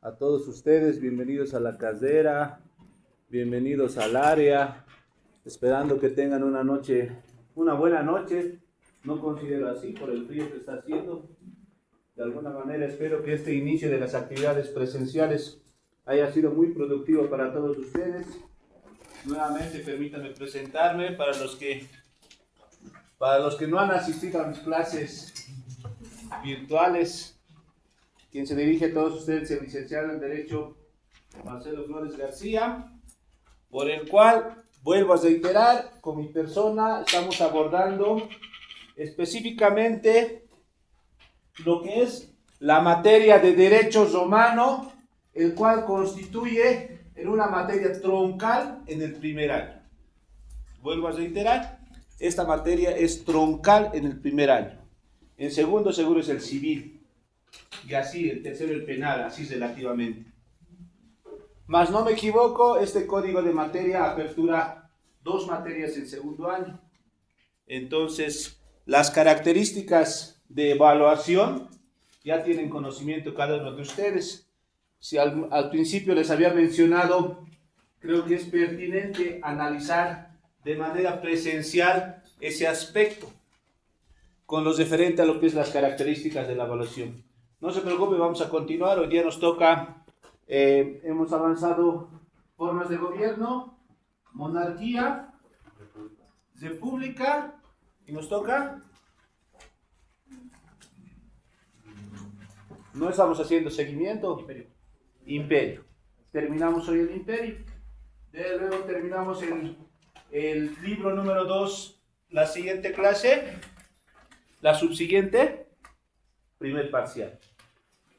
a todos ustedes, bienvenidos a la casera, bienvenidos al área, esperando que tengan una buena noche. No considero así por el frío que está haciendo. De alguna manera espero que este inicio de las actividades presenciales haya sido muy productivo para todos ustedes. Nuevamente permítanme presentarme para los que no han asistido a mis clases virtuales. Quien se dirige a todos ustedes es el licenciado en Derecho Marcelo Flores García, por el cual vuelvo a reiterar, con mi persona estamos abordando específicamente lo que es la materia de Derecho Romano, el cual constituye en una materia troncal en el primer año. Vuelvo a reiterar, esta materia es troncal en el primer año. En segundo seguro es el civil. Y así, el tercero el penal, así relativamente. Mas no me equivoco, este código de materia apertura 2 materias en segundo año. Entonces, las características de evaluación ya tienen conocimiento cada uno de ustedes. Si al principio les había mencionado, creo que es pertinente analizar de manera presencial ese aspecto con lo referente a lo que es las características de la evaluación. No se preocupe, vamos a continuar. Hoy día nos toca, hemos avanzado formas de gobierno, monarquía, república, y nos toca, no estamos haciendo seguimiento, imperio. Terminamos hoy el imperio, luego terminamos el libro número 2, la siguiente clase, la subsiguiente, primer parcial.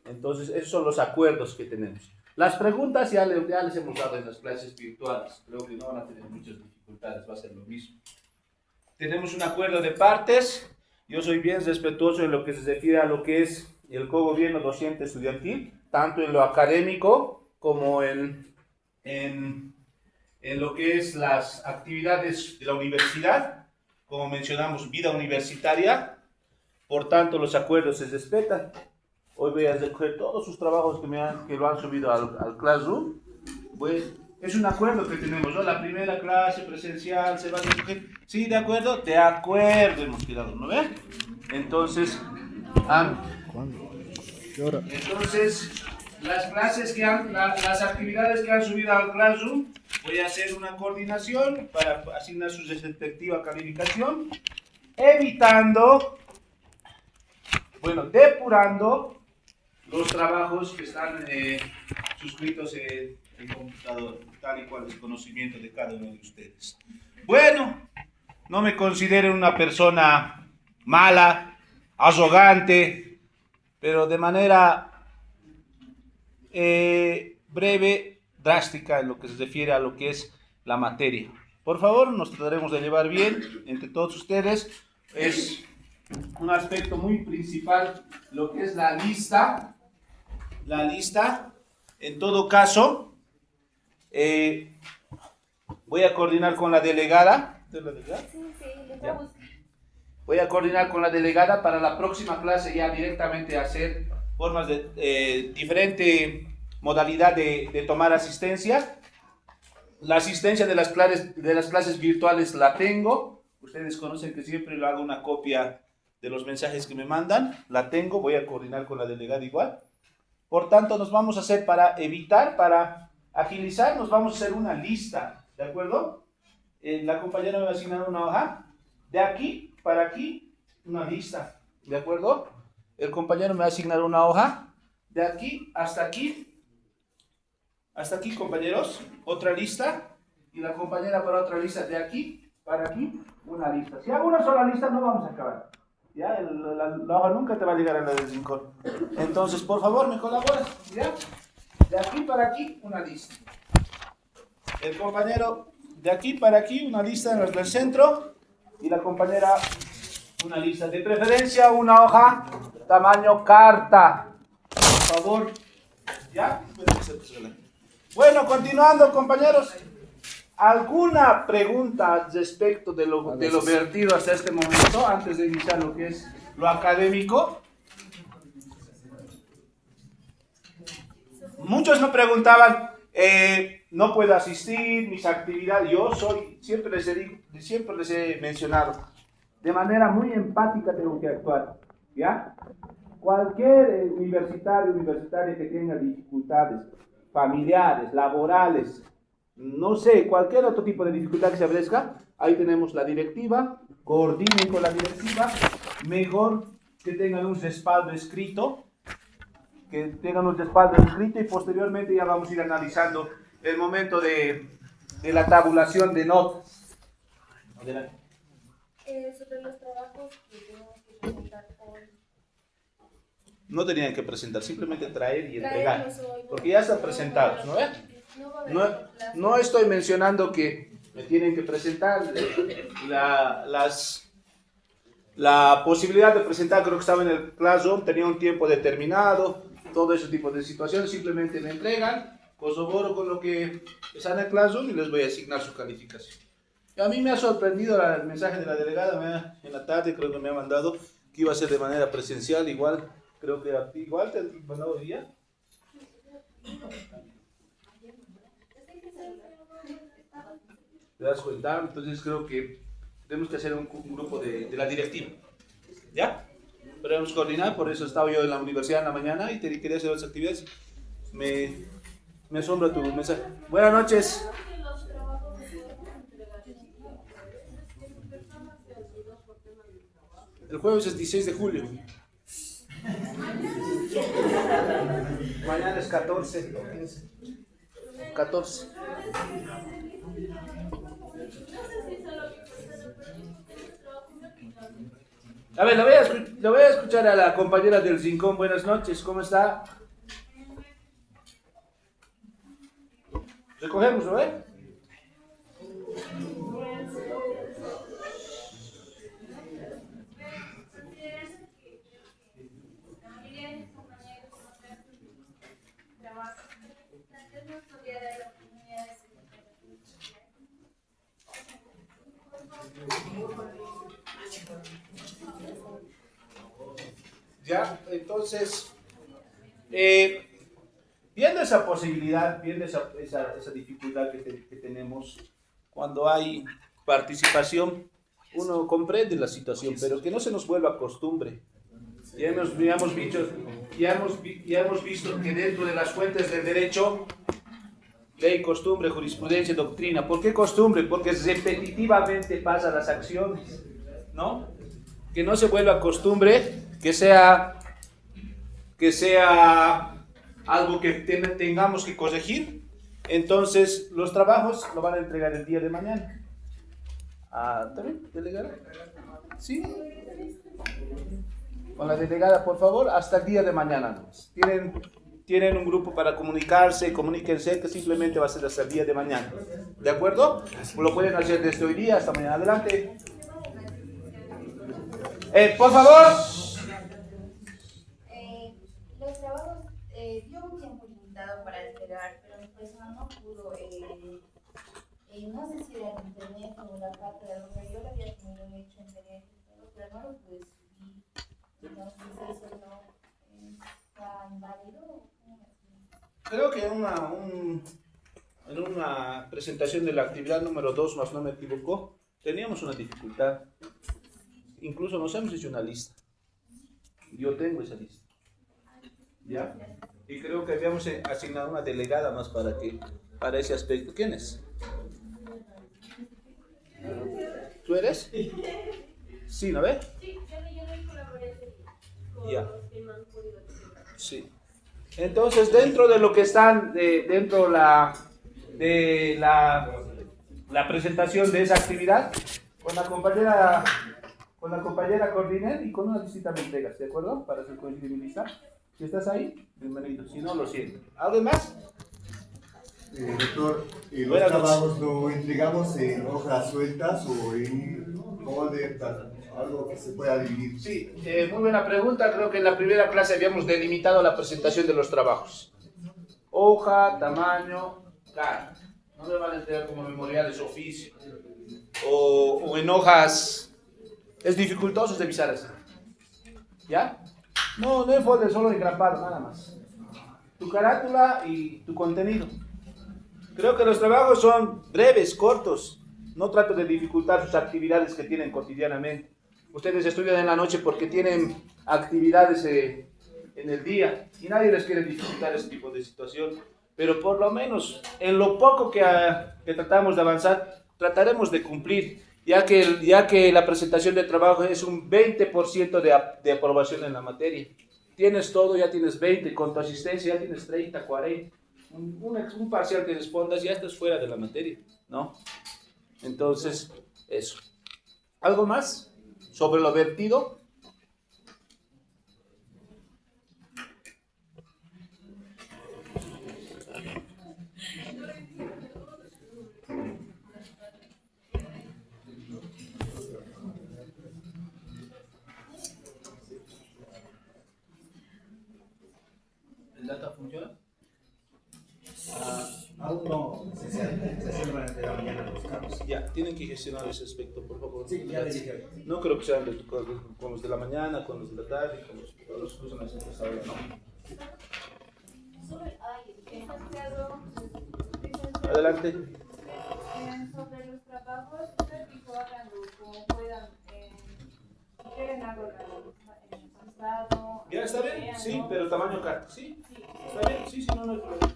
Entonces, esos son los acuerdos que tenemos. Las preguntas ya les hemos dado en las clases virtuales. Creo que no van a tener muchas dificultades, va a ser lo mismo. Tenemos un acuerdo de partes. Yo soy bien respetuoso en lo que se refiere a lo que es el cogobierno docente estudiantil, tanto en lo académico como en lo que es las actividades de la universidad, como mencionamos, vida universitaria. Por tanto, los acuerdos se respetan. Hoy voy a recoger todos sus trabajos que lo han subido al Classroom. Pues, es un acuerdo que tenemos, ¿no? La primera clase presencial se va a recoger. ¿Sí, de acuerdo? De acuerdo, hemos quedado, ¿no ve? Entonces, ¿Cuándo? ¿Qué hora? Entonces, las actividades que han subido al Classroom, voy a hacer una coordinación para asignar su respectiva calificación, depurando los trabajos que están suscritos en el computador, tal y cual es el conocimiento de cada uno de ustedes. Bueno, no me considero una persona mala, arrogante, pero de manera breve, drástica en lo que se refiere a lo que es la materia. Por favor, nos trataremos de llevar bien entre todos ustedes. Es un aspecto muy principal lo que es la lista. La lista, en todo caso, voy a coordinar con la delegada. ¿De la delegada? Sí, les voy a buscar. Voy a coordinar con la delegada para la próxima clase ya directamente hacer formas de diferente modalidad de tomar asistencia. La asistencia de las clases virtuales la tengo. Ustedes conocen que siempre le hago una copia de los mensajes que me mandan. La tengo, voy a coordinar con la delegada igual. Por tanto, nos vamos a hacer para agilizar, nos vamos a hacer una lista, ¿de acuerdo? La compañera me va a asignar una hoja. De aquí para aquí, una lista, ¿de acuerdo? El compañero me va a asignar una hoja. De aquí, compañeros, otra lista. Y la compañera para otra lista. De aquí para aquí, una lista. Si hago una sola lista, no vamos a acabar. Ya, la hoja nunca te va a llegar a la del rincón. Entonces, por favor, me colaboras. ¿Ya? De aquí para aquí, una lista. El compañero, de aquí para aquí, una lista en los del centro. Y la compañera, una lista. De preferencia, una hoja tamaño carta. Por favor. ¿Ya? Bueno, continuando, compañeros. ¿Alguna pregunta respecto de lo vertido hasta este momento, antes de iniciar lo que es lo académico? Muchas Muchos me preguntaban, no puedo asistir, mis actividades, siempre les he mencionado, de manera muy empática tengo que actuar, ¿ya? Cualquier universitaria que tenga dificultades familiares, laborales, no sé, cualquier otro tipo de dificultad que se ofrezca, ahí tenemos la directiva, coordinen con la directiva, mejor que tengan un respaldo escrito, y posteriormente ya vamos a ir analizando el momento de la tabulación de notas. Adelante. Sobre los trabajos que tenemos que presentar hoy. No tenían que presentar, simplemente traer y entregar, Traerlos hoy, ¿no? porque ya están presentados, ¿no ves? No va a haber clase. No estoy mencionando que me tienen que presentar la posibilidad de presentar, creo que estaba en el Classroom, tenía un tiempo determinado, todo ese tipo de situaciones, simplemente me entregan, corroboro con lo que está en el Classroom y les voy a asignar su calificación. Y a mí me ha sorprendido el mensaje de la delegada, en la tarde creo que me ha mandado que iba a ser de manera presencial, igual, creo que igual te han mandado hoy día. ¿Te das cuenta? Entonces creo que tenemos que hacer un grupo de la directiva. ¿Ya? Podemos coordinar, por eso estaba yo en la universidad en la mañana y quería hacer otras actividades. Me asombra tu mensaje. Buenas noches. El jueves es 16 de julio. Mañana es 14 o 15. 14. A ver, lo voy a escuchar a la compañera del Rincón. Buenas noches, ¿cómo está? Recogemos, ¿no? Ya, entonces, viendo esa posibilidad, viendo esa dificultad que tenemos, cuando hay participación, uno comprende la situación, pero que no se nos vuelva costumbre. Ya hemos visto que dentro de las fuentes del derecho, ley, costumbre, jurisprudencia, doctrina. ¿Por qué costumbre? Porque repetitivamente pasan las acciones, ¿no? Que no se vuelva costumbre, que sea algo que tengamos que corregir. Entonces, los trabajos lo van a entregar el día de mañana. ¿También, delegada? ¿Sí? Con la delegada, por favor, hasta el día de mañana. Tienen un grupo para comunicarse, comuníquense, que simplemente va a ser hasta el día de mañana. ¿De acuerdo? Lo pueden hacer desde hoy día hasta mañana. Adelante. Por favor. Los trabajos dio un tiempo limitado para entregar, pero mi persona no pudo. No sé si era en internet o la parte de algo, yo lo había tenido hecho en internet, pero no lo pude subir. Entonces eso no está inválido. Creo que en una presentación de la actividad número 2, más no me equivoco, teníamos una dificultad. Incluso nos hemos hecho una lista. Yo tengo esa lista. ¿Ya? Y creo que habíamos asignado una delegada más para ese aspecto. ¿Quién es? ¿Tú eres? Sí, ¿no ves? Sí, yo colaboré con Ya. los que no han podido entregar. Sí. Entonces, dentro de lo que están, dentro de la presentación de esa actividad, con la compañera coordinen y con una listita me entregas, ¿de acuerdo? Para hacer coincidir mi lista. Si estás ahí, bienvenido. Si no, lo siento. ¿Algo más? Doctor, los Buenas trabajos lo entregamos en hojas sueltas o en folder, algo que se pueda dividir. Sí, muy buena pregunta. Creo que en la primera clase habíamos delimitado la presentación de los trabajos. Hoja, tamaño, cara. No me van a entregar como memoriales oficio. O en hojas. Es dificultoso revisar así. ¿Ya? No en folder, solo engrapado, nada más. tu carátula y tu contenido. Creo que los trabajos son breves, cortos. No trato de dificultar sus actividades que tienen cotidianamente. Ustedes estudian en la noche porque tienen actividades en el día y nadie les quiere dificultar ese tipo de situación. Pero por lo menos en lo poco que tratamos de avanzar, trataremos de cumplir, ya que la presentación de trabajo es un 20% de aprobación en la materia. Tienes todo, ya tienes 20, con tu asistencia ya tienes 30, 40. Un parcial que respondas, ya estás fuera de la materia, ¿no? Entonces, eso. ¿Algo más sobre lo vertido? ¿El data funciona? Aún no se van a entregar mañana los carros. Ya, tienen que gestionar ese aspecto, por favor. Sí, ya les dije. No creo que sean con los de la mañana, con los de la tarde, con los que usan las empresas ahora, ¿no? Adelante. Sobre los trabajos, ustedes dijo háganlo como puedan. Quieren algo avanzado. ¿Ya está bien? Sí, pero tamaño carta. ¿Sí? ¿Está bien? Sí, no hay problema.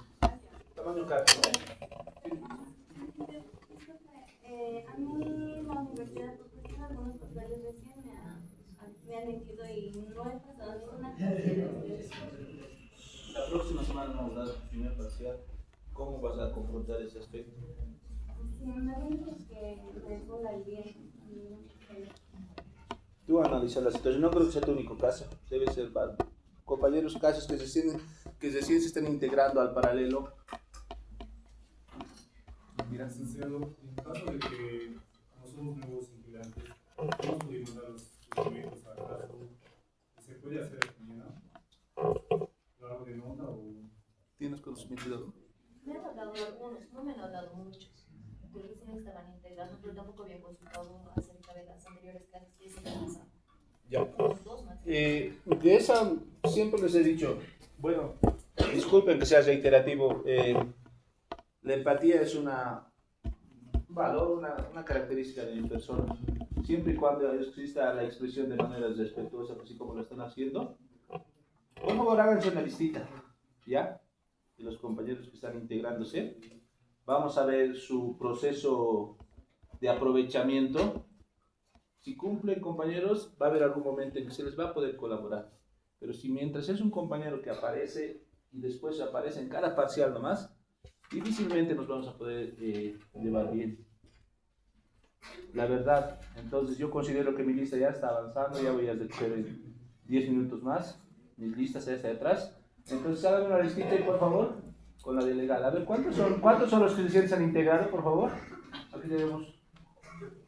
Tamaño carta. A mí la universidad proporciona algunos papeles recién me han metido y no he pasado ninguna clase. La próxima semana vamos a dar tu primer parcial. ¿Cómo vas a confrontar ese aspecto? Sí, me han dicho que tengo la idea. Tú analizas la situación. No creo que sea tu único caso. Debe ser para compañeros casos que recién se estén integrando al paralelo. Mira, sincero, en caso de que no somos nuevos integrantes, ¿cómo pudimos dar los documentos a caso? ¿Se puede hacer mañana? ¿Claro de nota o...? ¿Tienes conocimiento de algo? Me han hablado algunos, no me han hablado muchos, que recién estaban integrando, pero tampoco había consultado acerca de las anteriores clases que se estaban pasando. Ya. Dos más. De esa siempre les he dicho, bueno, disculpen que sea reiterativo, la empatía es un valor, una característica de mi persona. Siempre y cuando exista la expresión de maneras respetuosas, así como lo están haciendo, por favor háganse una listita, ¿ya? De los compañeros que están integrándose. Vamos a ver su proceso de aprovechamiento. Si cumplen, compañeros, va a haber algún momento en que se les va a poder colaborar. Pero si mientras es un compañero que aparece y después aparece en cada parcial nomás, difícilmente nos vamos a poder llevar bien. La verdad, entonces yo considero que mi lista ya está avanzando, ya voy a recoger en 10 minutos más. Mis listas ya está detrás. Entonces háganme una listita ahí, por favor, con la delegada. A ver, ¿cuántos son los que recién se han integrado, por favor? Aquí tenemos.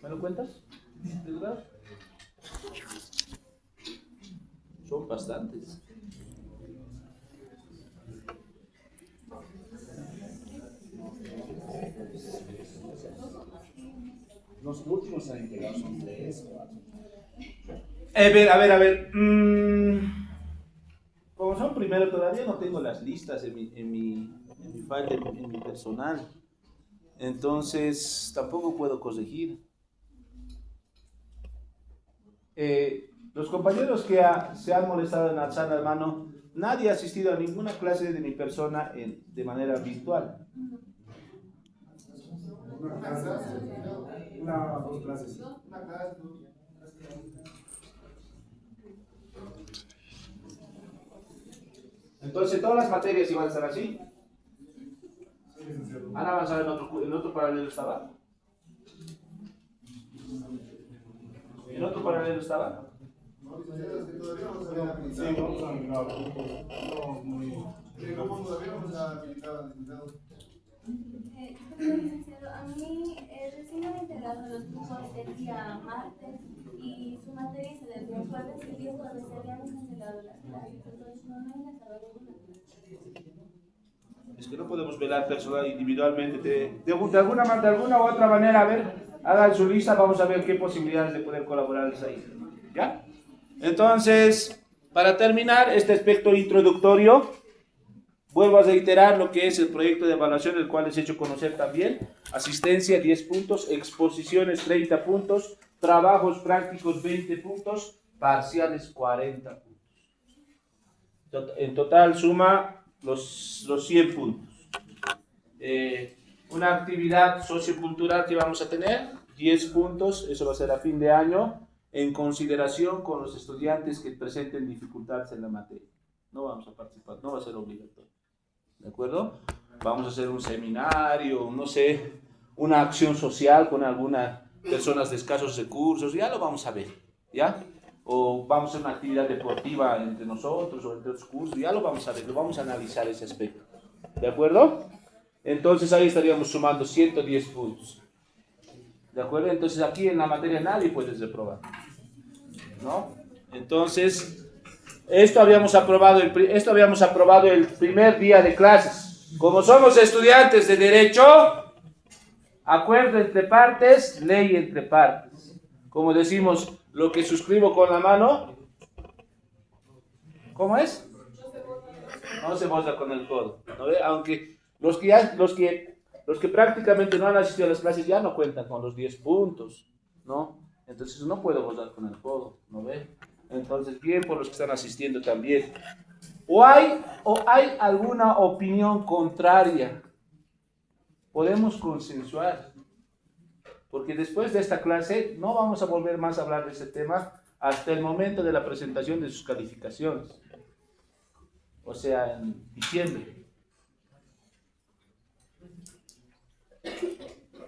¿Me lo cuentas? ¿Delegado? Son bastantes. Los últimos a integrar son 3, 4. A ver. Como son primero, todavía no tengo las listas en mi file, en mi personal. Entonces, tampoco puedo corregir. Los compañeros que se han molestado en alzar la mano, nadie ha asistido a ninguna clase de mi persona de manera virtual. Una casa, una o dos clases. Entonces, todas las materias iban a estar así. Sí, licenciado. ¿Han avanzado en otro paralelo estaba? ¿En otro paralelo estaba? No, licenciado, es que todavía no se había Sí, habilitado. vamos a mirar. No, muy... ¿Cómo todavía no se ha habilitado, licenciado? Licenciado, a mí recién me han integrado los grupos el día martes y su materia se desde el jueves y el día jueves se habían cancelado las clases, entonces no me han dejado ninguna clase. Es que no podemos velar personal individualmente. De alguna u otra manera, a ver, hagan su lista, vamos a ver qué posibilidades de poder colaborarles ahí. ¿Ya? Entonces, para terminar este aspecto introductorio, Vuelvo a reiterar lo que es el proyecto de evaluación, el cual les he hecho conocer también. Asistencia 10 puntos, exposiciones 30 puntos, trabajos prácticos 20 puntos, parciales 40 puntos. En total suma los 100 puntos. Una actividad sociocultural que vamos a tener, 10 puntos, eso va a ser a fin de año, en consideración con los estudiantes que presenten dificultades en la materia. No vamos a participar, no va a ser obligatorio. ¿De acuerdo? Vamos a hacer un seminario, no sé, una acción social con algunas personas de escasos recursos, ya lo vamos a ver, ¿ya? O vamos a hacer una actividad deportiva entre nosotros o entre otros cursos, ya lo vamos a ver, lo vamos a analizar ese aspecto. ¿De acuerdo? Entonces ahí estaríamos sumando 110 puntos. ¿De acuerdo? Entonces aquí en la materia nadie puede reprobar, ¿no? Entonces, esto habíamos aprobado el primer día de clases. Como somos estudiantes de Derecho, acuerdo entre partes, ley entre partes. Como decimos, lo que suscribo con la mano, ¿cómo es? No se vota con el codo, ¿no ve? Aunque los que prácticamente no han asistido a las clases ya no cuentan con los 10 puntos, ¿no? Entonces no puedo votar con el codo, ¿no ve? Entonces, bien por los que están asistiendo también. ¿O hay alguna opinión contraria? Podemos consensuar. Porque después de esta clase no vamos a volver más a hablar de ese tema hasta el momento de la presentación de sus calificaciones. O sea, en diciembre.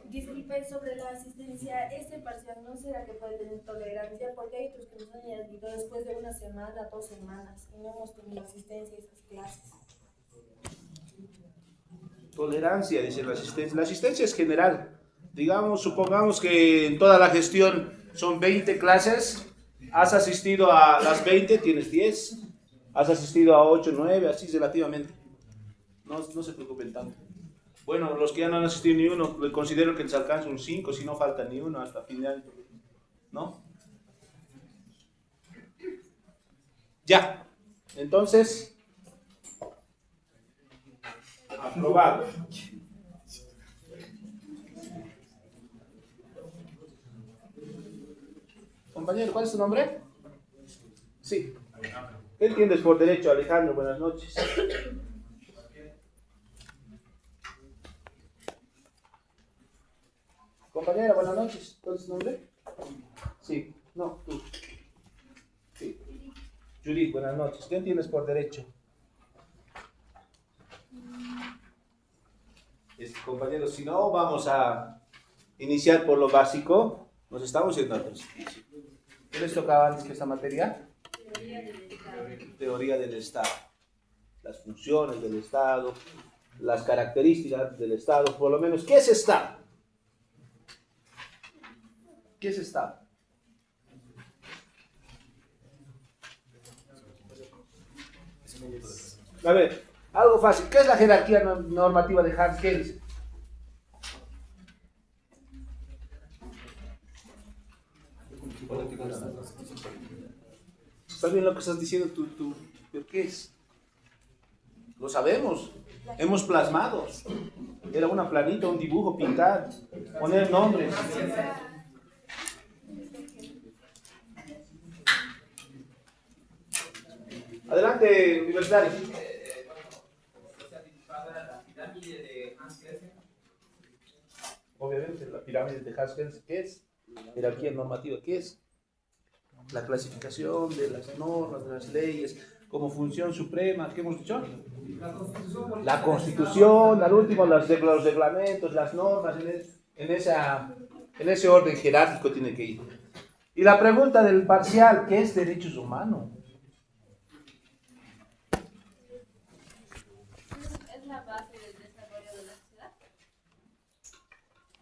Disculpe, sobre la asistencia, este parcial no será que puede tener tolerancia, porque hay otros que nos han admitido después de una semana, 2 semanas, y no hemos tenido asistencia a estas clases. Tolerancia, dice la asistencia. La asistencia es general. Digamos, supongamos que en toda la gestión son 20 clases, has asistido a las 20, tienes 10, has asistido a 8, 9, así relativamente. No se preocupen tanto. Bueno, los que ya no han asistido ni uno, considero que les alcanza un 5, si no falta ni uno hasta fin de año. ¿No? Ya. Entonces, aprobado. Compañero, ¿cuál es tu nombre? Sí. ¿Qué entiendes por derecho, Alejandro? Buenas noches. Compañera, buenas noches. ¿Cuál es tu nombre? Sí. No, tú. Sí. Judith, buenas noches. ¿Qué entiendes por derecho? Compañeros, si no, vamos a iniciar por lo básico. Nos estamos yendo a otro servicio. ¿Qué les tocaba antes que esta materia? Teoría del Estado. Teoría del Estado. Las funciones del Estado, las características del Estado, por lo menos. ¿Qué es Estado? ¿Qué es Estado? A ver, algo fácil. ¿Qué es la jerarquía normativa de Hans Kelsen? ¿Estás bien lo que estás diciendo tú? ¿Pero qué es? Lo sabemos. Hemos plasmado. Era una planita, un dibujo, pintar, poner nombres. Adelante, universitario. Obviamente, la pirámide de Hans Kelsen, ¿qué es? Jerarquía normativa, ¿qué es? La clasificación de las normas, de las leyes, como función suprema, ¿qué hemos dicho? La Constitución, al último los reglamentos, las normas, en ese orden jerárquico tiene que ir. Y la pregunta del parcial, ¿qué es derechos humanos? Es la base del desarrollo de la sociedad.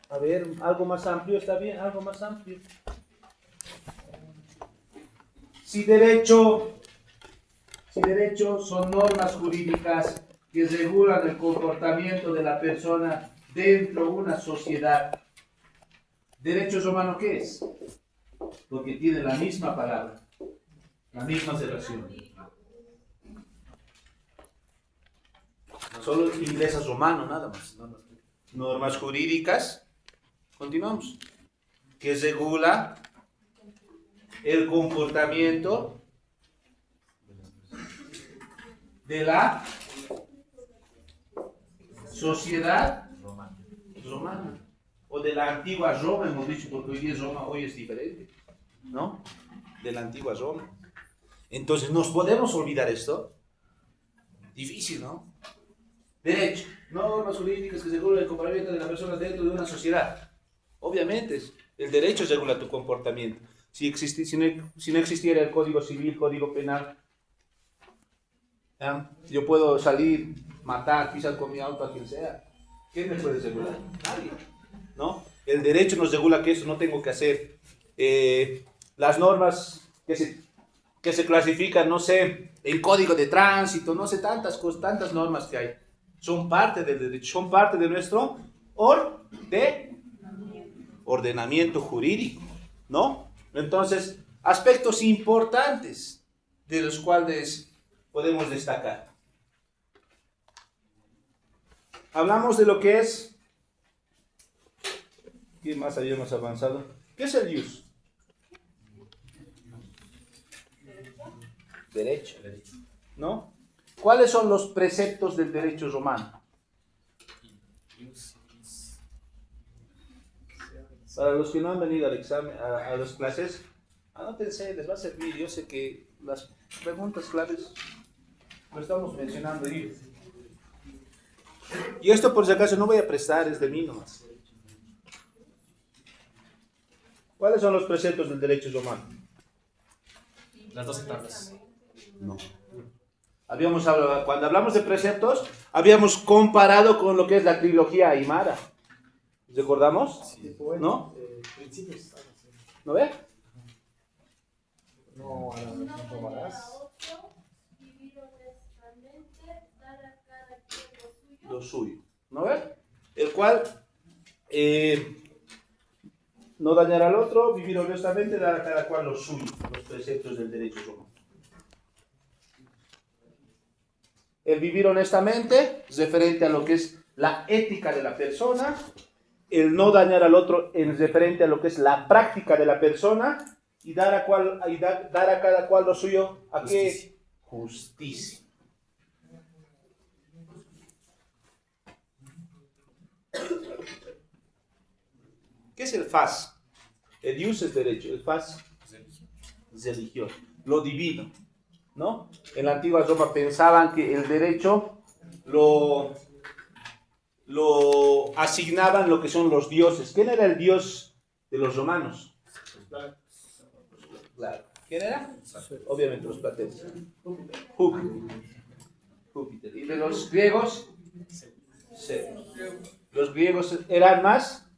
A ver, algo más amplio, ¿está bien? Algo más amplio. Si derecho son normas jurídicas que regulan el comportamiento de la persona dentro de una sociedad. ¿Derechos humanos qué es? Porque tiene la misma palabra, la misma relación. Solo inglés romano, nada más. Normas jurídicas. Continuamos. Que regula el comportamiento de la sociedad romana. O de la antigua Roma, hemos dicho, porque hoy día Roma hoy es diferente, ¿no? De la antigua Roma. Entonces, ¿nos podemos olvidar esto? Difícil, ¿no? Derecho. Normas jurídicas que regulan el comportamiento de las personas dentro de una sociedad. Obviamente, el derecho regula tu comportamiento. Si no existiera el Código Civil, Código Penal, yo puedo salir, matar, pisar con mi auto a quien sea. ¿Quién me puede regular? Nadie, ¿no? El derecho nos regula que eso no tengo que hacer. Las normas que se clasifican, no sé, en código de tránsito, no sé, tantas cosas, tantas normas que hay. Son parte del derecho, son parte de nuestro ordenamiento jurídico, ¿no? Entonces, aspectos importantes de los cuales podemos destacar. Hablamos de lo que es, ¿qué más habíamos avanzado? ¿Qué es el ius? Derecho, ¿no? ¿Cuáles son los preceptos del derecho romano? Para los que no han venido al examen, a las clases, anótense, les va a servir. Yo sé que las preguntas claves lo estamos mencionando ahí. Y esto por si acaso no voy a prestar, es de mí nomás. ¿Cuáles son los preceptos del derecho romano? Las 12 tablas. No. Habíamos hablado, cuando hablamos de preceptos, habíamos comparado con lo que es la trilogía Aimara. ¿Recordamos? Sí. ¿No? Principios. ¿No ve? No, no robarás. Vivir honestamente, dar a cada quien Lo suyo. ¿No ve? El cual no dañar al otro, vivir honestamente, dar a cada cual lo suyo. Los preceptos del derecho romano. El vivir honestamente es referente a lo que es la ética de la persona. El no dañar al otro es referente a lo que es la práctica de la persona. Y dar a cada cual lo suyo. ¿A qué? Justicia. ¿Qué es el faz? El ius es derecho. El faz es religión. Lo divino, ¿no? En la antigua Roma pensaban que el derecho lo asignaban lo que son los dioses. ¿Quién era el dios de los romanos? Claro. ¿Quién era? Obviamente los platenses. Júpiter. ¿Y de los griegos? Zeus. Los griegos eran más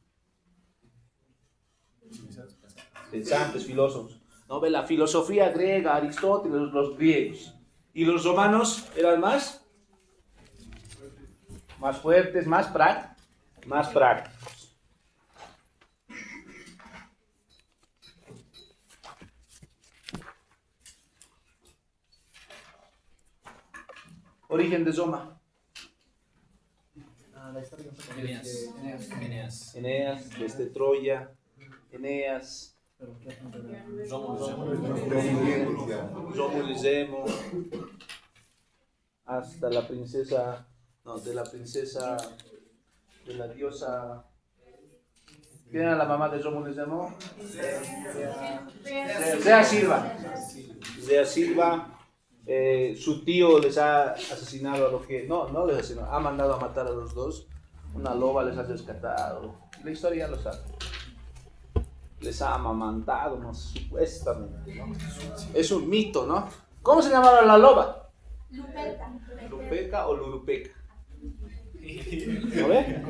pensantes, filósofos. ¿No? Ve la filosofía griega, Aristóteles, los griegos. Y los romanos eran más fuertes, más prácticos. Origen de Roma. La historia Eneas. Eneas, desde Troya. Eneas. Rómulo y Remo, hasta la princesa, de la diosa, ¿quién era la mamá de Rómulo y Remo? Rea Silva. Rea Silva, su tío les ha asesinado a lo que, no les asesinó, ha mandado a matar a los dos, una loba les ha rescatado, la historia ya lo sabe. Les ha amamantado, ¿no? Supuestamente, ¿no? Es un mito, ¿no? ¿Cómo se llamaba la loba? Lupeca o Lurupeca. ¿No ve?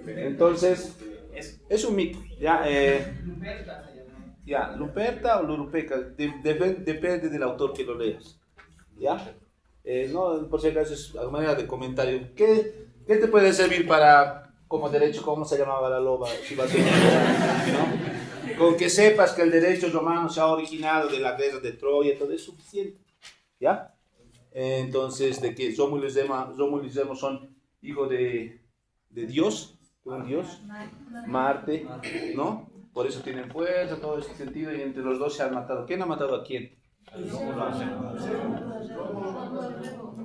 Entonces, es un mito. Ya, Luperta o Lurupeca, depende del autor que lo leas. ¿Ya? No, por si acaso es a manera de comentario. ¿Qué te puede servir para, como derecho, cómo se llamaba la loba? Si vas a, ¿no? Con que sepas que el derecho romano se ha originado de la guerra de Troya, todo es suficiente. ¿Ya? Entonces, de que Rómulo y Remo son hijos de Dios, de un Dios, Marte, ¿no? Por eso tienen fuerza, todo ese sentido, y entre los dos se han matado. ¿Quién ha matado a quién?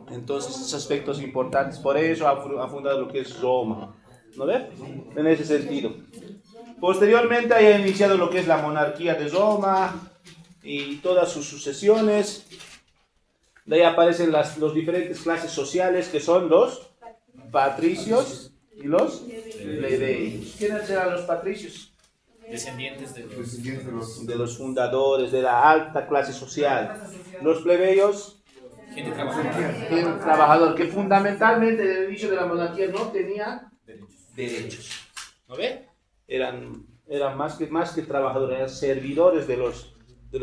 Entonces, esos aspectos importantes, por eso ha fundado lo que es Roma, ¿no ves? En ese sentido. Posteriormente haya iniciado lo que es la monarquía de Roma y todas sus sucesiones. De ahí aparecen las diferentes clases sociales que son los patricios y los plebeyos. ¿Quiénes eran los patricios? Descendientes de los... Descendientes De los fundadores de la alta clase social. Los plebeyos, Gente trabajadora. gente trabajador, que fundamentalmente en el inicio de la monarquía no tenían derechos. ¿No ve? Eran más que trabajadores, eran servidores de los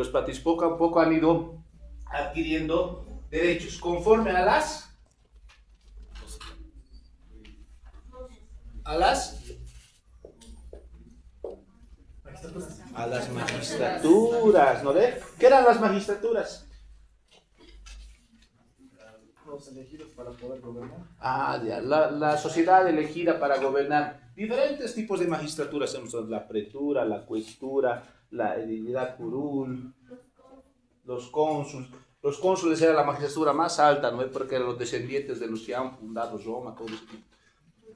patricios. Poco a poco han ido adquiriendo derechos conforme a las magistraturas, ¿no ve? ¿Qué eran las magistraturas? Los elegidos para poder gobernar. Ya, la sociedad elegida para gobernar. Diferentes tipos de magistraturas, la pretura, la cuestura, la edilidad curul, los cónsules. Los cónsules eran la magistratura más alta, ¿no? Porque eran los descendientes de los que han fundado Roma, todo ese tipo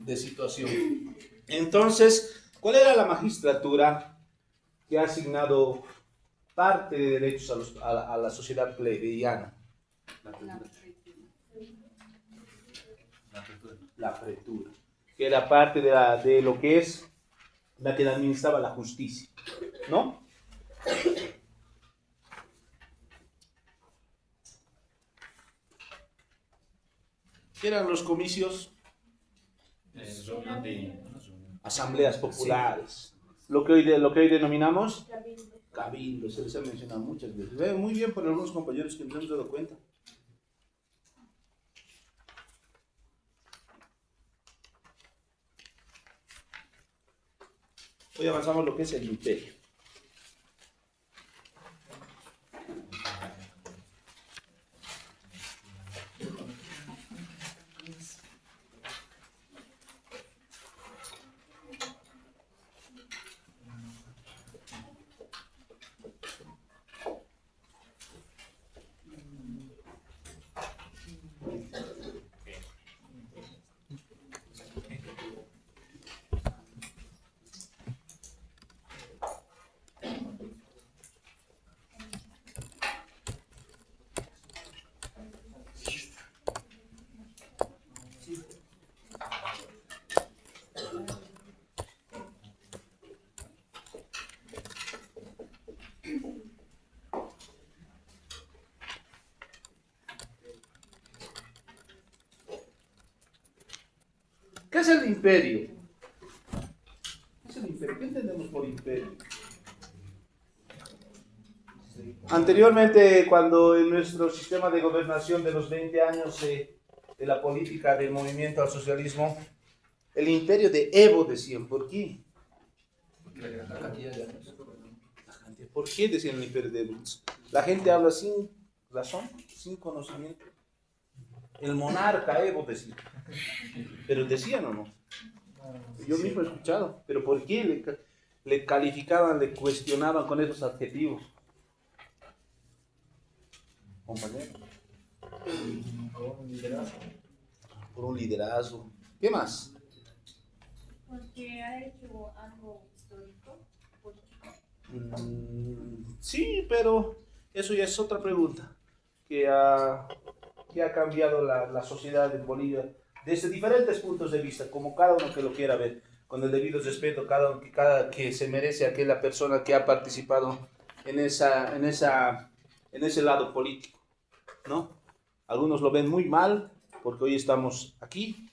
de situación. Entonces, ¿cuál era la magistratura que ha asignado parte de derechos a la sociedad plebeyana? La pretura, que era parte de lo que es la que administraba la justicia, ¿no? ¿Qué eran los comicios? Reunión de... Asambleas populares. Lo que hoy denominamos cabildo, se les ha mencionado muchas veces. Ve muy bien por algunos compañeros que nos hemos dado cuenta. Hoy avanzamos lo que es el imperio. ¿Qué es el imperio? ¿Qué es el imperio? ¿Qué entendemos por imperio? Anteriormente, cuando en nuestro sistema de gobernación de los 20 años de la política del movimiento al socialismo, el imperio de Evo decían, ¿por qué? ¿Por qué decían el imperio de Evo? La gente habla sin razón, sin conocimiento. El monarca Evo decía. Pero decían o no. Yo mismo he escuchado. Pero ¿por qué le calificaban, le cuestionaban con esos adjetivos? Compañero. Por un liderazgo. Por un liderazgo. ¿Qué más? Porque ha hecho algo histórico. Sí, pero eso ya es otra pregunta. Que ha cambiado la sociedad en Bolivia desde diferentes puntos de vista, como cada uno que lo quiera ver, con el debido respeto, cada que se merece aquella persona que ha participado en ese lado político, ¿no? Algunos lo ven muy mal, porque hoy estamos aquí,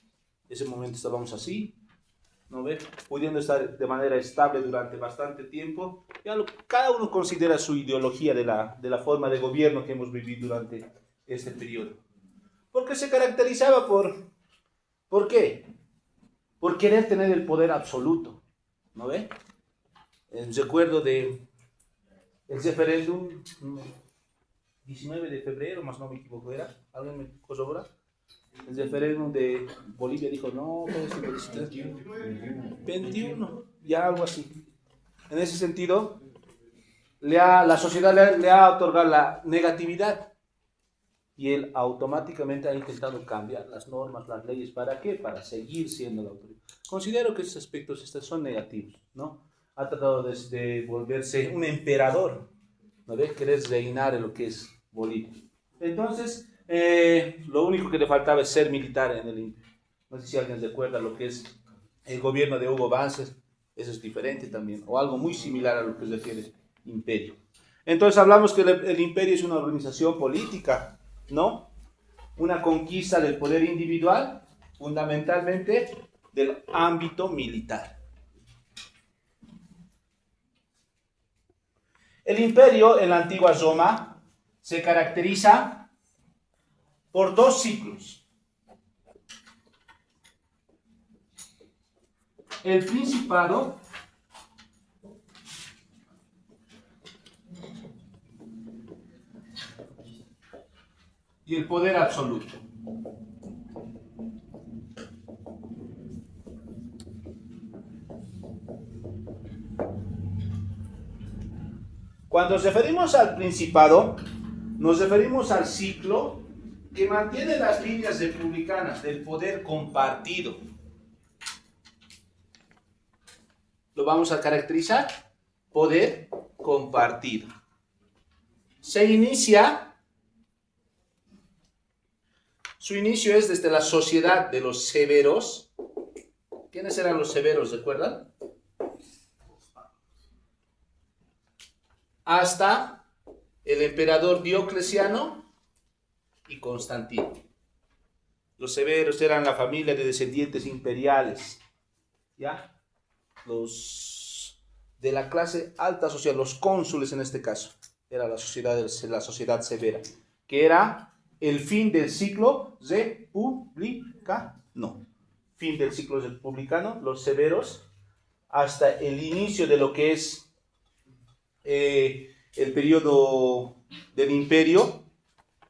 en ese momento estábamos así, ¿no ve? Pudiendo estar de manera estable durante bastante tiempo, cada uno considera su ideología de la forma de gobierno que hemos vivido durante este periodo. Porque se caracterizaba ¿por qué? Por querer tener el poder absoluto, ¿no ve? Recuerdo del referéndum 19 de febrero, más no me equivoco, ¿era? ¿Alguien me corrobora? El referéndum de Bolivia dijo, no, pues, 21, ya algo así. En ese sentido, la sociedad le ha otorgado la negatividad y él automáticamente ha intentado cambiar las normas, las leyes. ¿Para qué? Para seguir siendo la autoridad. Considero que esos aspectos son negativos, ¿no? Ha tratado de volverse un emperador, ¿no ves? Querer reinar en lo que es Bolivia. Entonces, lo único que le faltaba es ser militar en el imperio. No sé si alguien recuerda lo que es el gobierno de Hugo Banzer, eso es diferente también, o algo muy similar a lo que se refiere imperio. Entonces hablamos que el imperio es una organización política, ¿no? Una conquista del poder individual, fundamentalmente del ámbito militar. El imperio en la antigua Roma se caracteriza por dos ciclos. El principado y el poder absoluto. Cuando nos referimos al principado, nos referimos al ciclo que mantiene las líneas republicanas del poder compartido. Lo vamos a caracterizar, poder compartido. Su inicio es desde la sociedad de los severos. ¿Quiénes eran los severos, recuerdan? Hasta el emperador Diocleciano y Constantino. Los severos eran la familia de descendientes imperiales, ¿ya? Los de la clase alta social, los cónsules en este caso, era la sociedad severa, que era el fin del ciclo republicano. Fin del ciclo republicano, los severos, hasta el inicio de lo que es el periodo del imperio,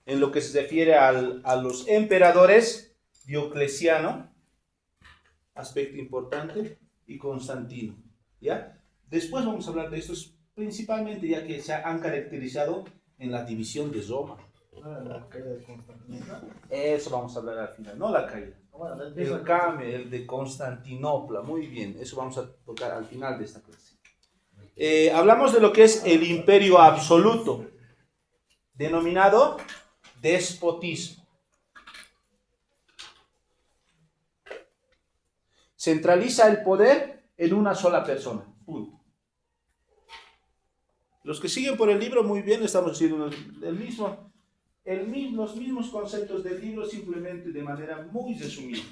en lo que se refiere a los emperadores, Diocleciano, aspecto importante, y Constantino, ¿ya? Después vamos a hablar de estos principalmente, ya que se han caracterizado en la división de Roma. La caída de Constantinopla. Eso vamos a hablar al final, no la caída. Bueno, El cambio, el de Constantinopla, muy bien, eso vamos a tocar al final de esta clase. Hablamos de lo que es el imperio absoluto, denominado despotismo. Centraliza el poder en una sola persona. Punto. Los que siguen por el libro, muy bien, estamos haciendo los mismos conceptos del libro, simplemente de manera muy resumida.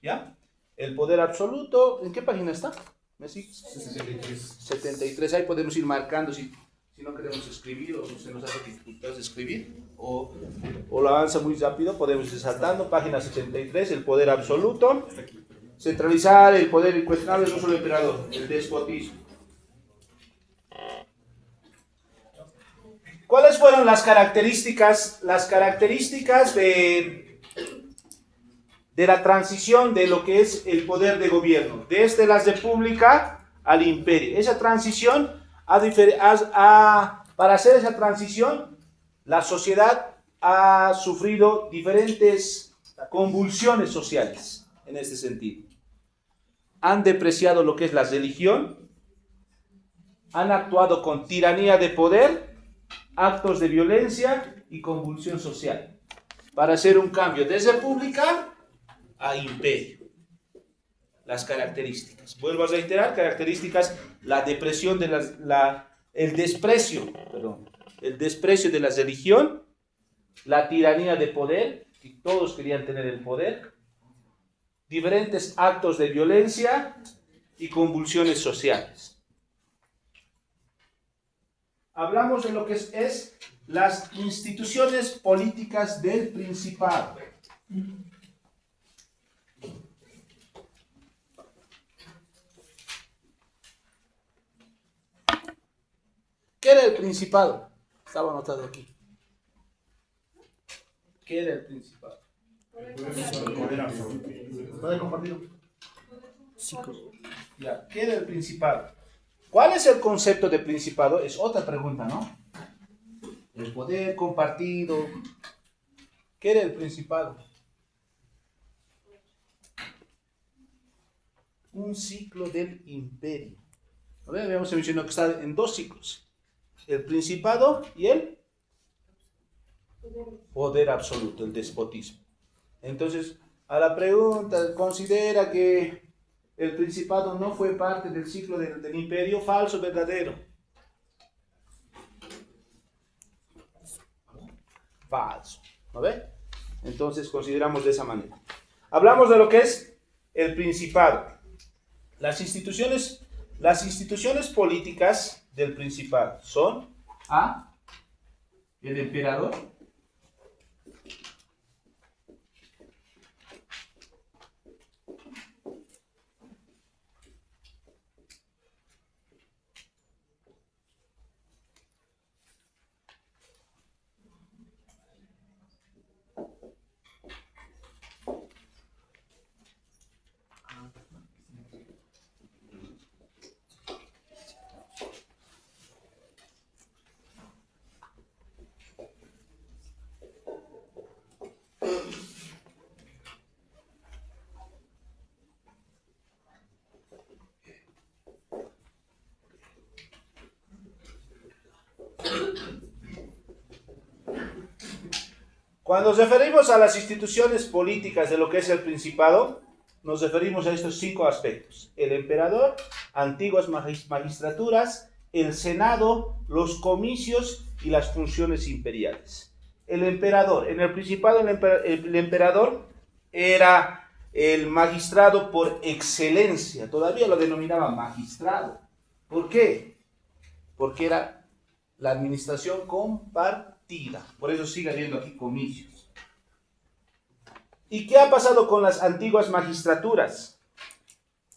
¿Ya? El poder absoluto, ¿en qué página está? ¿Me sigues? 73, ahí podemos ir marcando si no queremos escribir o se nos hace dificultad escribir o lo avanza muy rápido, podemos ir saltando. Página 73, el poder absoluto. Centralizar el poder incuestionable de un solo emperador, el despotismo. ¿Cuáles fueron las características de la transición de lo que es el poder de gobierno, desde la república al imperio? Esa transición, para hacer esa transición, la sociedad ha sufrido diferentes convulsiones sociales en este sentido. Han depreciado lo que es la religión, han actuado con tiranía de poder, actos de violencia y convulsión social, para hacer un cambio de república a imperio. Las características, vuelvo a reiterar, características: la depresión el desprecio de la religión, la tiranía de poder, que todos querían tener el poder, diferentes actos de violencia y convulsiones sociales. Hablamos de lo que es las instituciones políticas del Principado. ¿Qué era el Principado? Estaba anotado aquí. ¿Qué era el principado? Poder absoluto. Puede compartir. Ya, ¿qué era el principado? ¿Cuál es el concepto de principado? Es otra pregunta, ¿no? El poder compartido. ¿Qué era el principado? Un ciclo del imperio. A ver, habíamos mencionado que está en dos ciclos. El principado y el poder absoluto, el despotismo. Entonces, a la pregunta, ¿considera que el principado no fue parte del ciclo del imperio? ¿Falso o verdadero? Falso. ¿No ve? Entonces consideramos de esa manera. Hablamos de lo que es el principado. Las instituciones políticas del principado son A, el emperador, Cuando nos referimos a las instituciones políticas de lo que es el principado, nos referimos a estos 5 aspectos: el emperador, antiguas magistraturas, el senado, los comicios y las funciones imperiales. El emperador, en el principado el emperador era el magistrado por excelencia, todavía lo denominaban magistrado. ¿Por qué? Porque era la administración compartida, por eso sigue habiendo aquí comicios. ¿Y qué ha pasado con las antiguas magistraturas?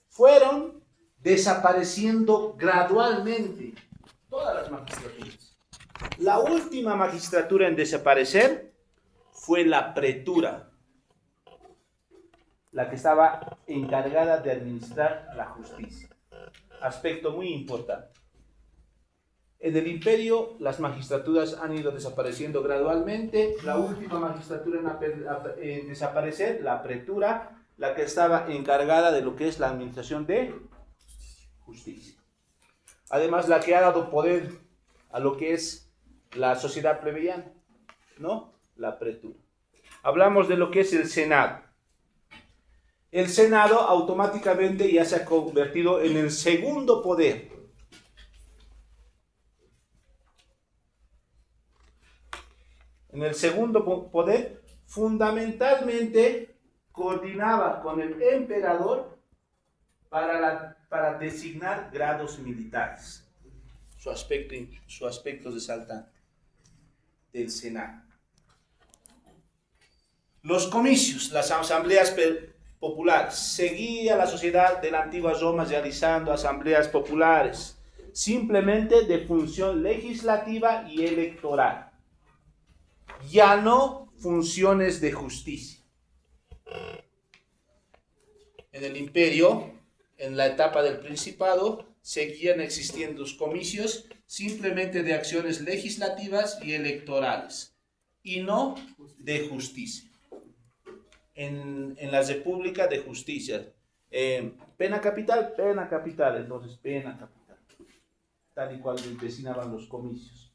Fueron desapareciendo gradualmente todas las magistraturas. La última magistratura en desaparecer fue la pretura, la que estaba encargada de administrar la justicia. Aspecto muy importante. En el imperio las magistraturas han ido desapareciendo gradualmente. La última magistratura en desaparecer, la pretura, la que estaba encargada de lo que es la administración de justicia. Además, la que ha dado poder a lo que es la sociedad plebeyana, ¿no? La pretura. Hablamos de lo que es el Senado. El Senado automáticamente ya se ha convertido en el segundo poder. En el segundo poder, fundamentalmente coordinaba con el emperador para designar grados militares. Su aspecto resaltante del Senado. Los comicios, las asambleas populares. Seguía la sociedad de la antigua Roma realizando asambleas populares, simplemente de función legislativa y electoral. Ya no funciones de justicia. En el imperio, en la etapa del principado, seguían existiendo los comicios simplemente de acciones legislativas y electorales, y no de justicia. En la República de Justicia, pena capital, entonces pena capital, tal y cual designaban los comicios,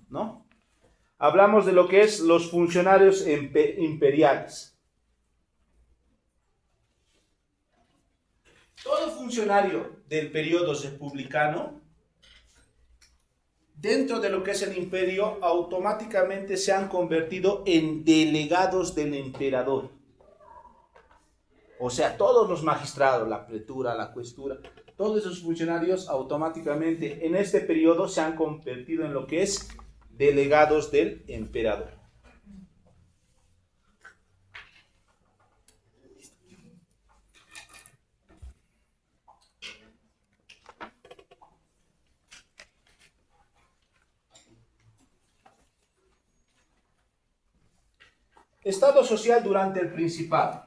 ¿no? Hablamos de lo que es los funcionarios imperiales. Todo funcionario del periodo republicano, dentro de lo que es el imperio, automáticamente se han convertido en delegados del emperador. O sea, todos los magistrados, la pretura, la cuestura, todos esos funcionarios automáticamente en este periodo se han convertido en lo que es delegados del emperador. Estado social durante el Principado.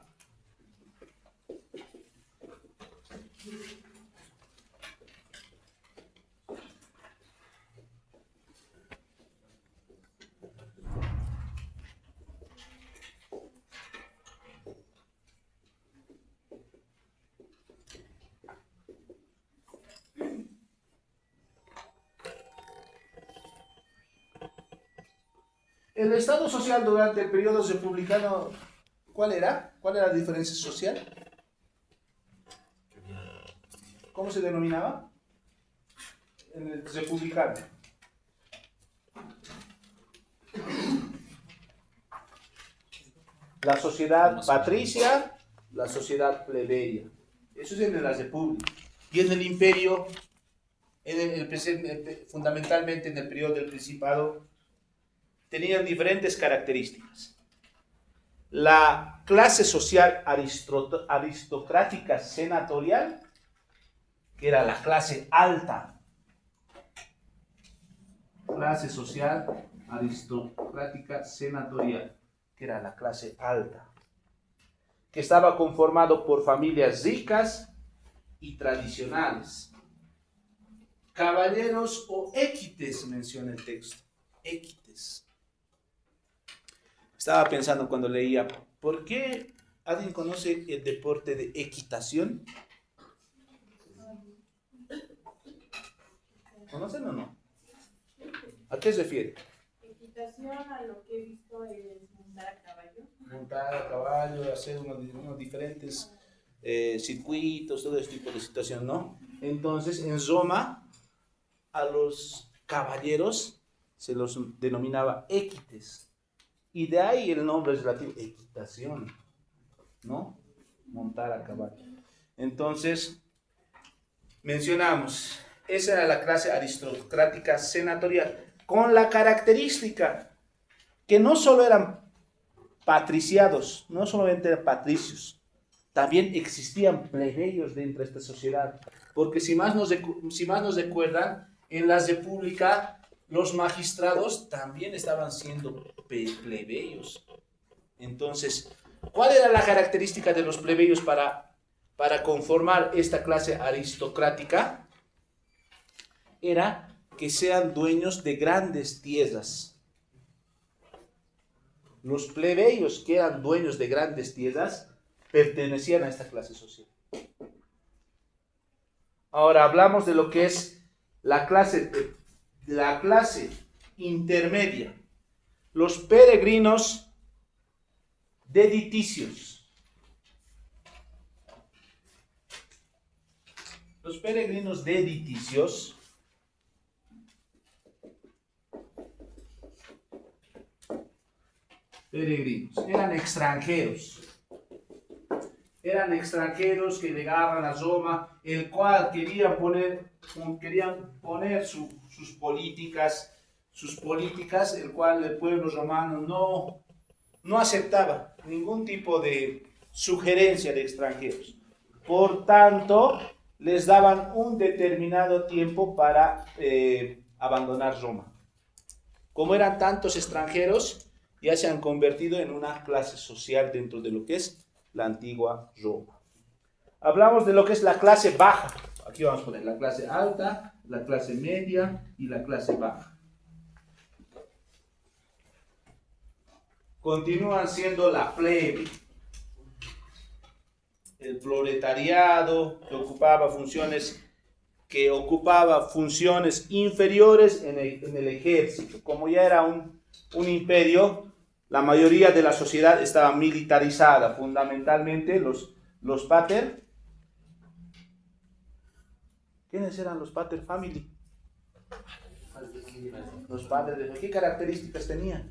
El Estado social durante el periodo republicano, ¿cuál era? ¿Cuál era la diferencia social? ¿Cómo se denominaba? En el republicano. La sociedad patricia, la sociedad plebeya. Eso es en la república. Y en el imperio, fundamentalmente en el periodo del Principado, tenían diferentes características. La clase social aristocrática senatorial, que era la clase alta. Clase social aristocrática senatorial, que era la clase alta, que estaba conformado por familias ricas y tradicionales. Caballeros o équites, menciona el texto. Équites. Estaba pensando cuando leía, ¿por qué alguien conoce el deporte de equitación? ¿Conocen o no? ¿A qué se refiere? Equitación, a lo que he visto es montar a caballo. Montar a caballo, hacer unos diferentes circuitos, todo este tipo de situación, ¿no? Entonces, en Roma, a los caballeros se los denominaba équites. Y de ahí el nombre es relativo, equitación, ¿no? Montar a caballo. Entonces, mencionamos, esa era la clase aristocrática senatorial, con la característica que no solo eran patriciados, no solamente eran patricios, también existían plebeyos dentro de esta sociedad. Porque si más nos recuerdan, en la república los magistrados también estaban siendo plebeyos. Entonces, ¿cuál era la característica de los plebeyos para conformar esta clase aristocrática? Era que sean dueños de grandes tierras. Los plebeyos que eran dueños de grandes tierras pertenecían a esta clase social. Ahora hablamos de lo que es la clase intermedia. Los peregrinos dediticios. Los peregrinos dediticios eran extranjeros. Eran extranjeros que llegaban a Roma, el cual querían poner sus políticas, el cual el pueblo romano no aceptaba ningún tipo de sugerencia de extranjeros. Por tanto, les daban un determinado tiempo para abandonar Roma. Como eran tantos extranjeros, ya se han convertido en una clase social dentro de lo que es la antigua Roma. Hablamos de lo que es la clase baja. Aquí vamos a poner la clase alta, la clase media y la clase baja. Continúan siendo la plebe, el proletariado que ocupaba funciones inferiores en el ejército. Como ya era un imperio, la mayoría de la sociedad estaba militarizada, fundamentalmente los pater. ¿Quiénes eran los pater family? Los padres, ¿qué características tenían?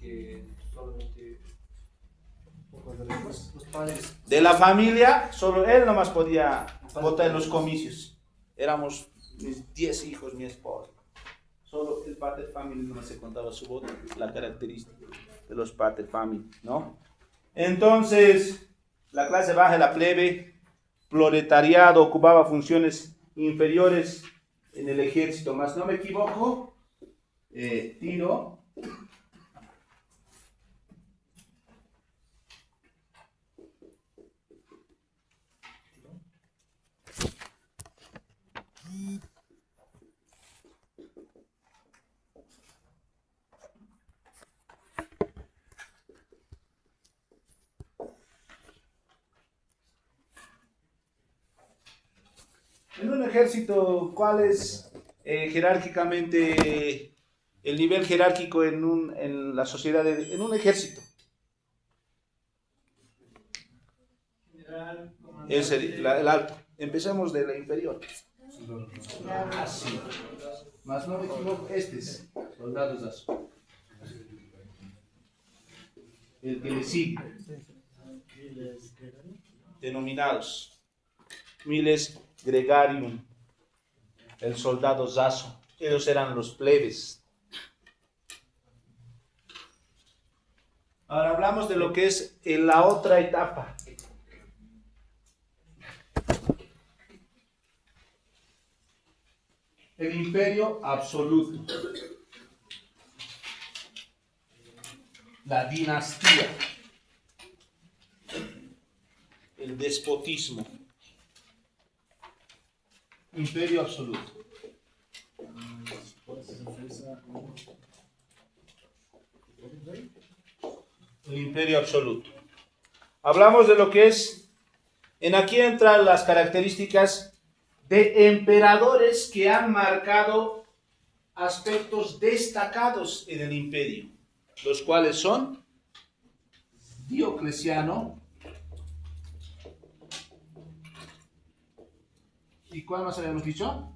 Que solamente los padres De la familia, solo él nomás podía votar en los comicios. Éramos mis 10 hijos, mi esposa. Solo el pater family no se contaba su voto, la característica de los pater family, ¿no? Entonces, la clase baja, la plebe, proletariado, ocupaba funciones inferiores en el ejército. Más no me equivoco, Tiro En un ejército, ¿cuál es jerárquicamente el nivel jerárquico en la sociedad, en un ejército? Es el alto. Empezamos de la inferior. Así. Más no me equivoco, este es soldado Zazo. El que le sigue. Denominados Miles Gregarium, el soldado Zazo. Ellos eran los plebes. Ahora hablamos de lo que es en la otra etapa. El imperio absoluto. La dinastía. El despotismo. Imperio absoluto. El imperio absoluto. Hablamos de lo que es, aquí entran las características de emperadores que han marcado aspectos destacados en el imperio, los cuales son Diocleciano, ¿y cuál más habíamos dicho?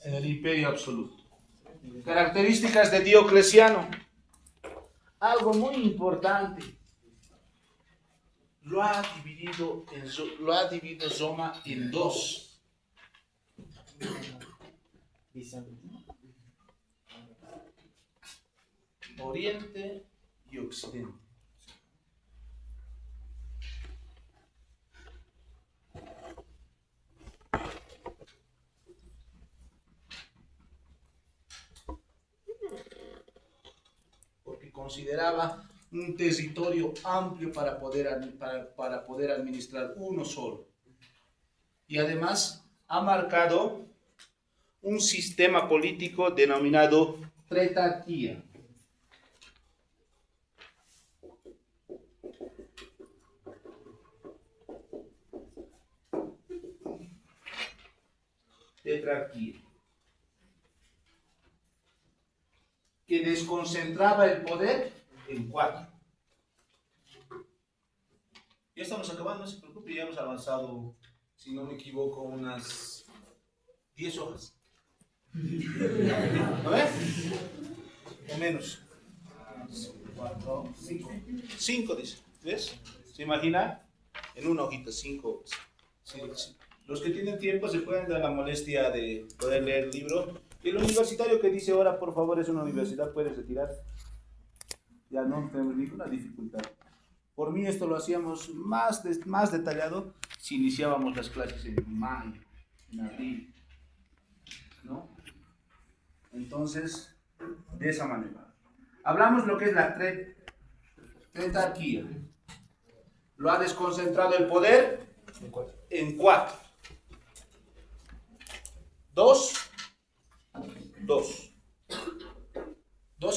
En el imperio absoluto. Características de Diocleciano. Algo muy importante. Lo ha dividido Soma en dos. Oriente y Occidente. Consideraba un territorio amplio para poder administrar uno solo. Y además ha marcado un sistema político denominado tretarquía. Tetrarquía. Que desconcentraba el poder en 4. Ya estamos acabando, no se preocupe, ya hemos avanzado, si no me equivoco, unas 10 hojas. ¿No ves? O menos. 4, 5. 5 dice, ¿ves? ¿Se imagina? En una hojita, 5. Sí, sí. Los que tienen tiempo se pueden dar la molestia de poder leer el libro. Y el universitario que dice ahora, por favor, es una universidad, puede retirar. Ya no tenemos ninguna dificultad. Por mí esto lo hacíamos más detallado si iniciábamos las clases en mayo, en abril, ¿no? Entonces, de esa manera. Hablamos lo que es la tetrarquía. Lo ha desconcentrado el poder en 4. 2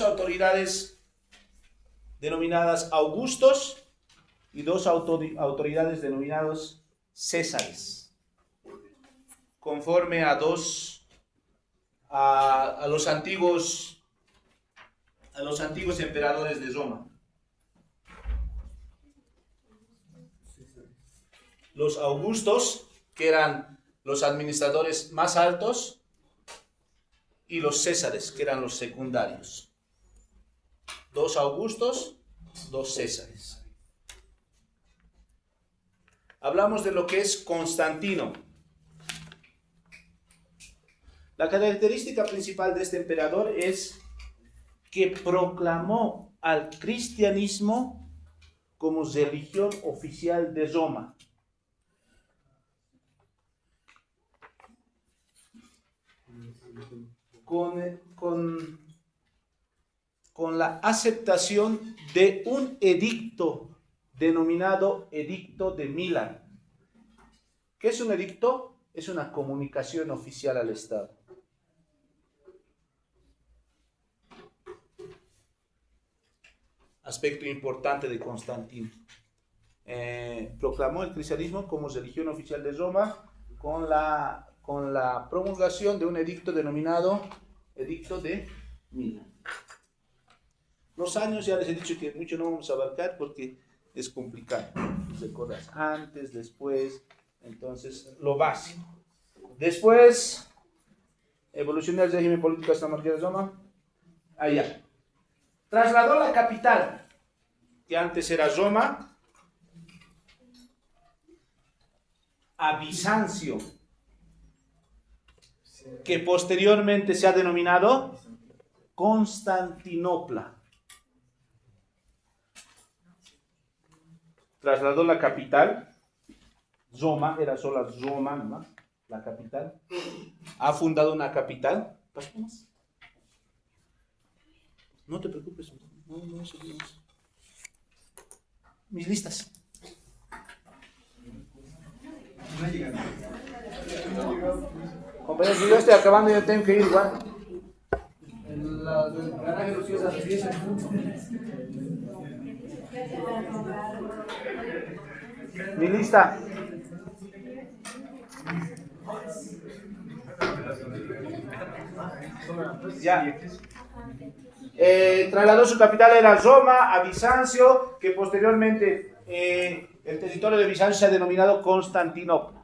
autoridades denominadas Augustos y 2 autoridades denominadas Césares, conforme a los antiguos emperadores de Roma. Los Augustos, que eran los administradores más altos, y los Césares, que eran los secundarios. 2 Augustos, 2 Césares. Hablamos de lo que es Constantino. La característica principal de este emperador es que proclamó al cristianismo como religión oficial de Roma. Con la aceptación de un edicto denominado Edicto de Milán. ¿Qué es un edicto? es una comunicación oficial al Estado. Aspecto importante de Constantino. Proclamó el cristianismo como religión oficial de Roma con la promulgación de un edicto denominado Edicto de Milán. Los años ya les he dicho que mucho no vamos a abarcar porque es complicado. Recordas antes, después, entonces lo básico. Después, evolución del régimen político hasta la monarquía de Roma. Allá. Trasladó la capital, que antes era Roma, a Bizancio, que posteriormente se ha denominado Constantinopla. Trasladó la capital, Roma, era solo Roma nomás, la capital. Ha fundado una capital. ¿Pasó más? No te preocupes, no, seguimos. Mis listas. Compañeros, yo estoy acabando y yo tengo que ir igual. Mi lista. Ya. Trasladó su capital, era Roma, a Bizancio, que posteriormente el territorio de Bizancio se ha denominado Constantinopla.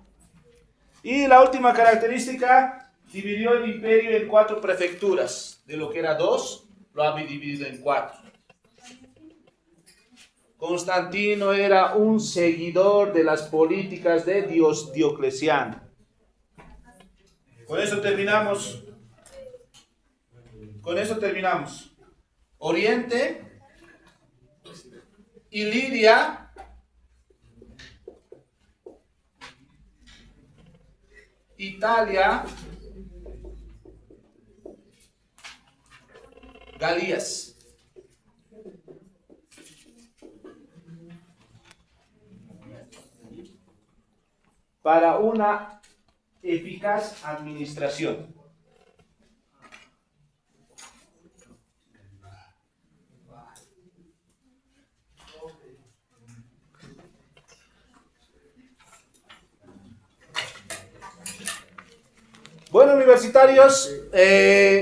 Y la última característica, dividió el imperio en 4 prefecturas. De lo que era 2, lo ha dividido en 4. Constantino era un seguidor de las políticas de Diocleciano. Con eso terminamos. Oriente, Iliria, Italia, Galías. Para una eficaz administración. Bueno, universitarios,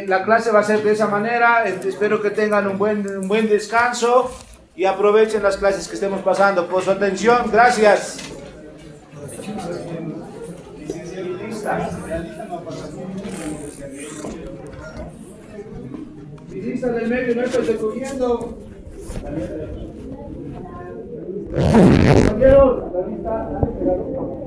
la clase va a ser de esa manera. Espero que tengan un buen descanso y aprovechen las clases que estemos pasando. Por su atención, gracias. Mi lista del medio no estoy recogiendo. Compañeros, la lista, dale pegado.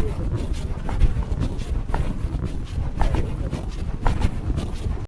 Gracias.